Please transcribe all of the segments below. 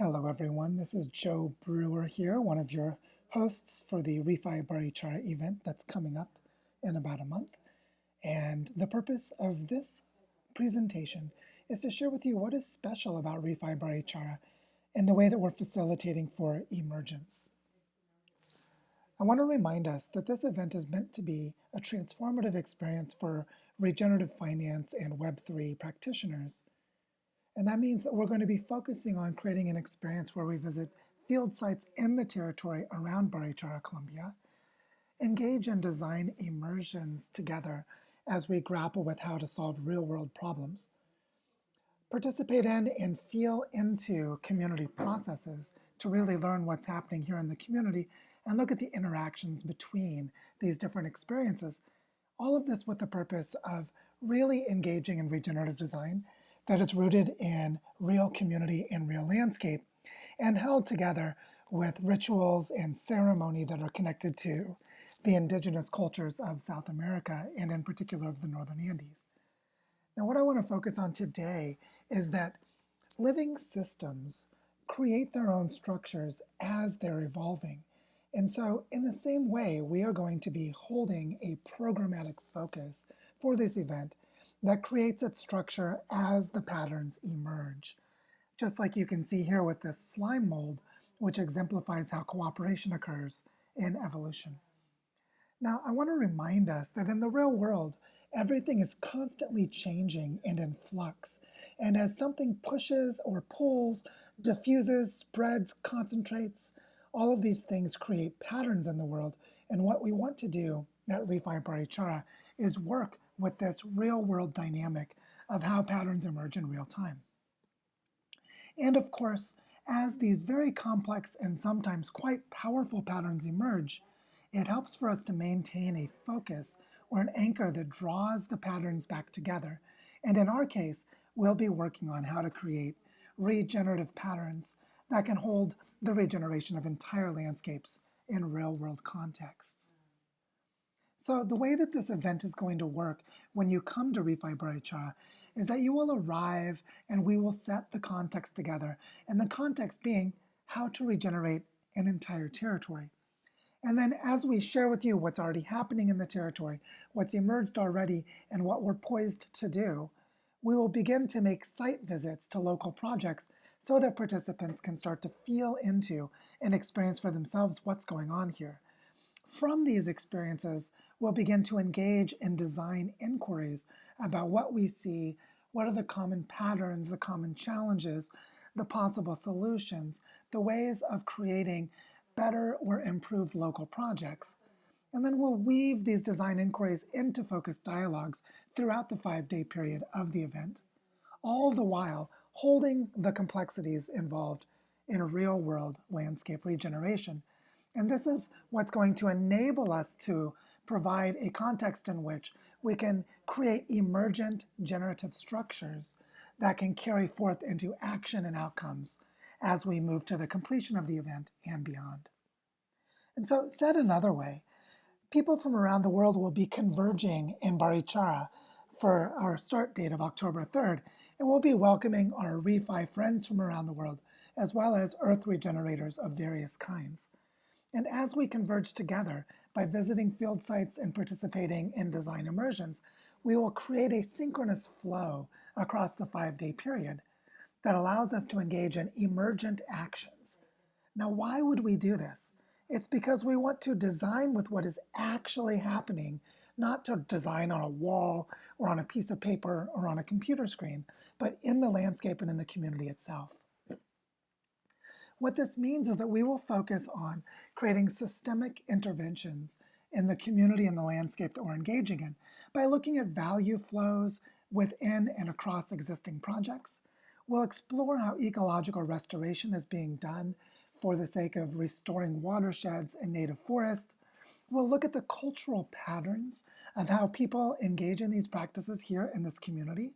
Hello, everyone. This is Joe Brewer here, one of your hosts for the ReFi Barichara event that's coming up in about a month. And the purpose of this presentation is to share with you what is special about ReFi Barichara and the way that we're facilitating for emergence. I want to remind us that this event is meant to be a transformative experience for regenerative finance and Web3 practitioners. And that means that we're going to be focusing on creating an experience where we visit field sites in the territory around Barichara, Colombia, engage in design immersions together as we grapple with how to solve real-world problems, participate in and feel into community processes to really learn what's happening here in the community and look at the interactions between these different experiences. All of this with the purpose of really engaging in regenerative design that is rooted in real community and real landscape and held together with rituals and ceremony that are connected to the indigenous cultures of South America and in particular of the Northern Andes. Now, what I want to focus on today is that living systems create their own structures as they're evolving. And so in the same way, we are going to be holding a programmatic focus for this event that creates its structure as the patterns emerge. Just like you can see here with this slime mold, which exemplifies how cooperation occurs in evolution. Now, I want to remind us that in the real world, everything is constantly changing and in flux. And as something pushes or pulls, diffuses, spreads, concentrates, all of these things create patterns in the world. And what we want to do at ReFi Barichara is work with this real-world dynamic of how patterns emerge in real time. And of course, as these very complex and sometimes quite powerful patterns emerge, it helps for us to maintain a focus or an anchor that draws the patterns back together. And in our case, we'll be working on how to create regenerative patterns that can hold the regeneration of entire landscapes in real-world contexts. So the way that this event is going to work when you come to ReFi Barichara is that you will arrive and we will set the context together, and the context being how to regenerate an entire territory. And then as we share with you what's already happening in the territory, what's emerged already, and what we're poised to do, we will begin to make site visits to local projects so that participants can start to feel into and experience for themselves what's going on here. From these experiences, we'll begin to engage in design inquiries about what we see, what are the common patterns, the common challenges, the possible solutions, the ways of creating better or improved local projects. And then we'll weave these design inquiries into focused dialogues throughout the 5-day period of the event, all the while holding the complexities involved in real-world landscape regeneration. And this is what's going to enable us to provide a context in which we can create emergent generative structures that can carry forth into action and outcomes as we move to the completion of the event and beyond. And so, said another way, people from around the world will be converging in Barichara for our start date of October 3rd, and we'll be welcoming our ReFi friends from around the world, as well as earth regenerators of various kinds. And as we converge together by visiting field sites and participating in design immersions, we will create a synchronous flow across the 5-day period that allows us to engage in emergent actions. Now, why would we do this? It's because we want to design with what is actually happening, not to design on a wall or on a piece of paper or on a computer screen, but in the landscape and in the community itself. What this means is that we will focus on creating systemic interventions in the community and the landscape that we're engaging in by looking at value flows within and across existing projects. We'll explore how ecological restoration is being done for the sake of restoring watersheds and native forests. We'll look at the cultural patterns of how people engage in these practices here in this community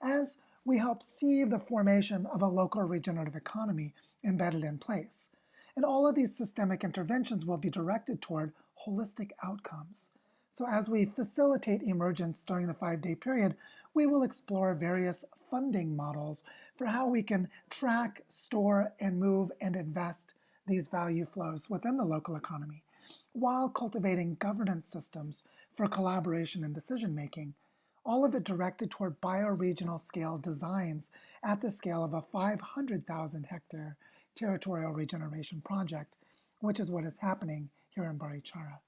as we help see the formation of a local regenerative economy embedded in place. And all of these systemic interventions will be directed toward holistic outcomes. So as we facilitate emergence during the 5-day period, we will explore various funding models for how we can track, store, and move and invest these value flows within the local economy, while cultivating governance systems for collaboration and decision making, all of it directed toward bioregional scale designs at the scale of a 500,000 hectare territorial regeneration project, which is what is happening here in Barichara.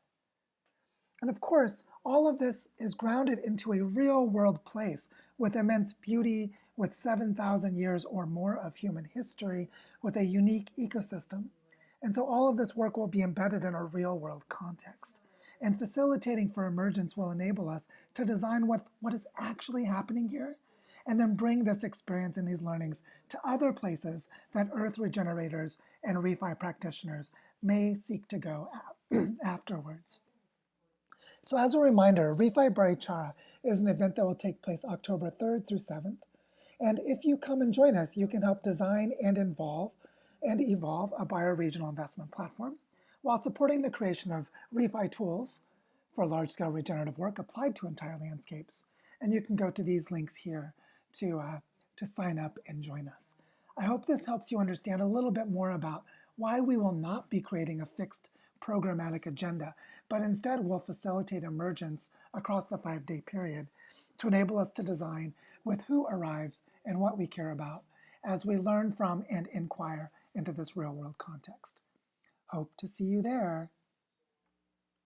And of course, all of this is grounded into a real world place with immense beauty, with 7,000 years or more of human history, with a unique ecosystem. And so all of this work will be embedded in a real world context. And facilitating for emergence will enable us to design what is actually happening here, and then bring this experience and these learnings to other places that earth regenerators and ReFi practitioners may seek to go afterwards. So as a reminder, ReFi Barichara is an event that will take place October 3rd through 7th. And if you come and join us, you can help design and evolve a bioregional investment platform while supporting the creation of ReFi tools for large-scale regenerative work applied to entire landscapes. And you can go to these links here to sign up and join us. I hope this helps you understand a little bit more about why we will not be creating a fixed programmatic agenda, but instead will facilitate emergence across the 5-day period to enable us to design with who arrives and what we care about as we learn from and inquire into this real-world context. Hope to see you there.